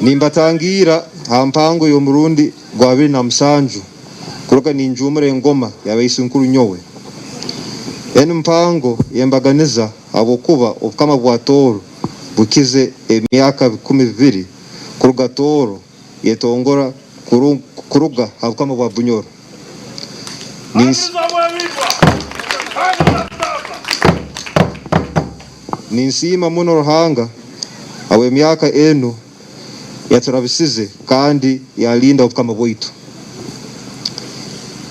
Nimbatangira hampango yo Murundi gwa 2007 kuruka ninjumure ngoma yabaise nkuru nyowe mpango yembaganiza abokuba obukama bwa Tooro bukize emyaka 12 kuruga Tooro yetongora kuruga abukama bwa Bunyoro ninsima muno ruhanga awe myaka enu yaturabisize kandi yalinda obukama bwitu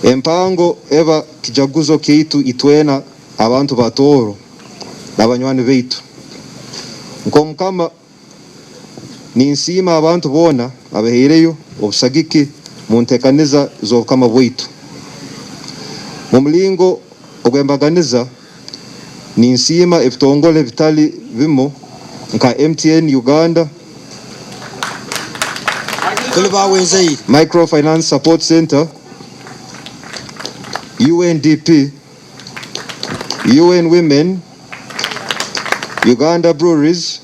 empango eba kijaguzo kitu itwena abantu batoro nabanywani beitu nkomukama ninsima abantu bona abahereyo obusagiki muntekaniza z'obukama bwitu mu mulingo ogwembaganiza ninsima ebitongole bitali bimo nka MTN Uganda Microfinance Support Center, UNDP, UN Women, Uganda Breweries,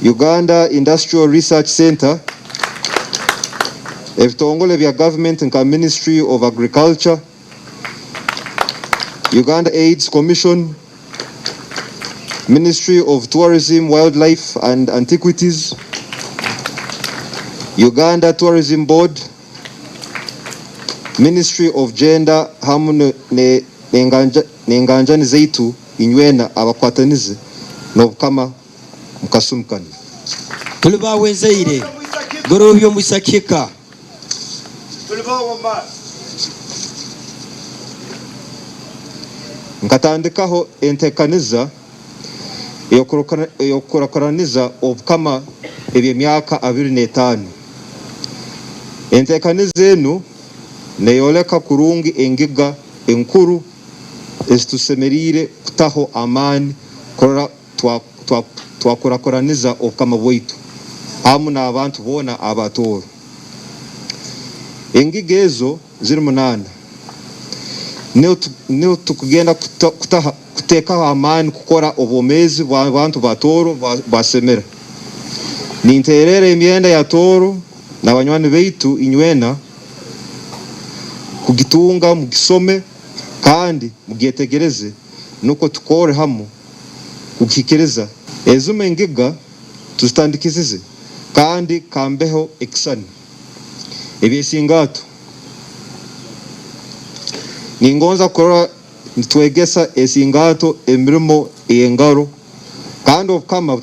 Uganda Industrial Research Center, ebitongole bya government nka Ministry of Agriculture, Uganda AIDS Commission, Ministry of Tourism, Wildlife and Antiquities, Uganda Tourism Board, Ministry of Gender hamwe n'enganjani zaitu inywena abakwatanize n'obukama mukasumkani tuli bawenzeire gorobyo musakika tuli bawomba nkatandikaho entekaniza yokurakaniza obukama ebyemyaka 25 entekaniza enu neyoleka kurungi engiga enkuru esitusemerire kutaho amani kora twakurakoraniza obukama bwitu hamu n'abantu bona abatooro engiga ezo ziri 8 niyo tukugenda kutekaho amani kukora obomezi bw'abantu batoro basemera ninterera emyenda ya Tooro n'abanywani beitu inywena kugitunga mugisome kandi mugyetegereze nuko tukore hamu kukikereza ezume engiga tustandikizize kandi kambeho ekisani ebyesingato ningonza kora nitwegesa esingato emirimo eyengaro kandi obukama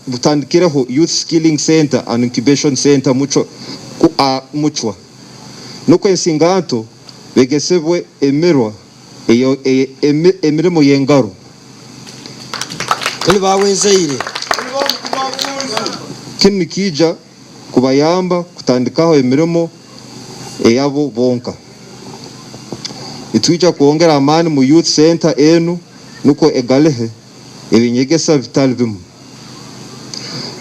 butandikireho Youth Skilling Center and Incubation Center muchwa nuko esingato begesebwe emirimo y'engaro. Tuli bawenzeire. Kino nikija kubayamba kutandikaho emirimo eyabo bonka. Nitwija kuongera amani mu youth center enu nuko egalehe ebinyegesa vitali bimu.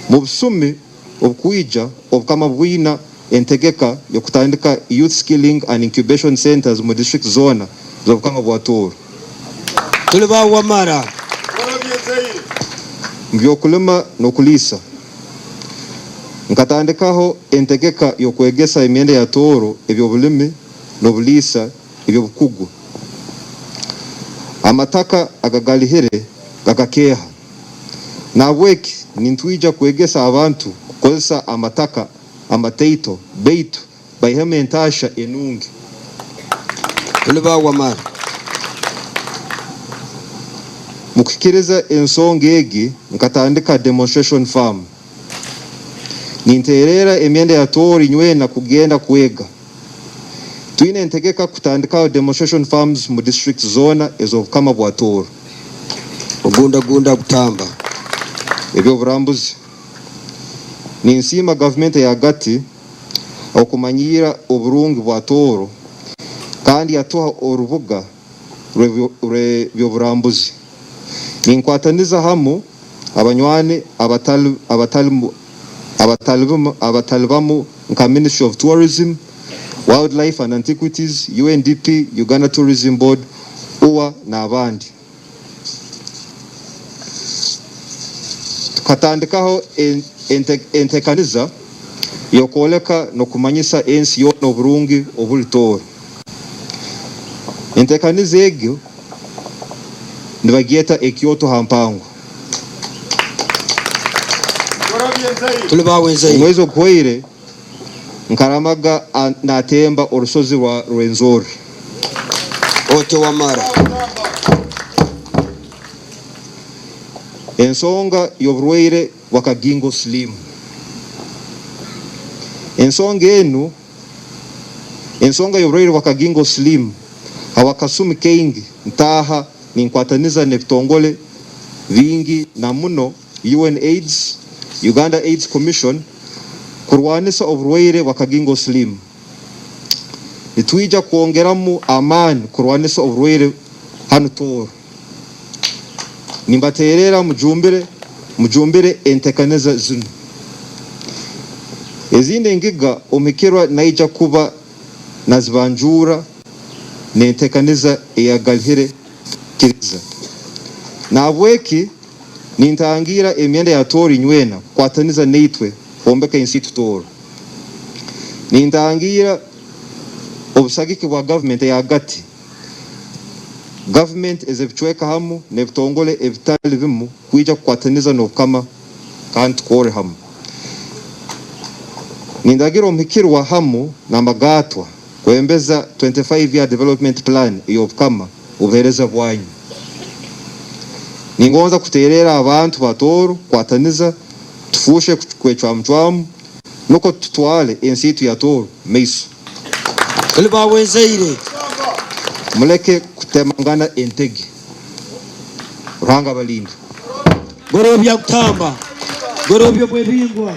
Mu busumi obukwija obukama bwina entegeka yokutandika youth skilling and incubation centers mu district zona z'obukama bwa Tooro. Tuli bawamara. Mbyokulima nokulisa. Nkatandikaho entegeka yokwegesa emyenda ya Tooro ebyobulimi nobulisa ebyobukugu. Amataka agagalihire gagakeha. Nabweki nintwija kwegesa abantu kukozesa amataka amateito beitu bayiheme entasha enungi. Tuli bawamara. Mukikiriza ensonga egi nkatandika demonstration farm. Ninterera emyenda ya Tooro inywena kugenda kwega. Tuine entegeka kutandika demonstration farms mu district zona ez'obukama bwa Tooro. Ogunda kutamba. Ebyobulambuzi. Ninsima government ya gati okumanyira oburungi bwa Tooro kandi yatuha orubuga rw'ebyobulambuzi. Ninkwataniza hamu abanywane abatalibamu nka Ministry of Tourism, Wildlife and Antiquities, UNDP, Uganda Tourism Board, uwa na abandi. Tukatandikaho entekaniza yokoleka no kumanyisa ensi yona oburungi obuli Tooro. Entekaniza egyo nibagieta ekyoto hampango. Tuli bawenzeire. Mwezi okuhweire nkaramaga natemba orusozi rwa Rwenzori. Ote wamara. Ensonga y'oburwaire wakagingo Siliimu. Ensonga y'oburwaire wakagingo Siliimu hawakasumi kengi ntaha ninkwataniza nebitongole vingi na muno UNAIDS, Uganda AIDS Commission kurwanisa oburwaire wakagingo Siliimu. Nitwija kuongeramu amani kurwanisa oburwaire hanu Tooro. Nimbaterera mujumbire entekaniza zinu. Ezinde ngiga omikirwa naija kuba nazibanjura nentekaniza eyagalihire kiriza. Nabweki nintangira emyenda ya Tooro inywena kwataniza neitwe ombeka insitu Tooro. Nintangira obusagiki bwa government ya gati. Government ezebichweka hamu nebitongole ebitali bimu kwija kukwataniza n'obukama kandi tukore hamu. Nindagira omukirwa hamu namagatwa kwembeza 25-year development plan ey'obukama obuhereza bwanyu. Ningonza kuterera abantu ba Tooro kwataniza tufushe kwecwamcwamu nuko tutwale ensitu ya Tooro meiso. Tuli bawenzeire. Muleke kutemangana entege. Ruhanga balinda. Gorobya kutamba. Gorobya bwebingwa.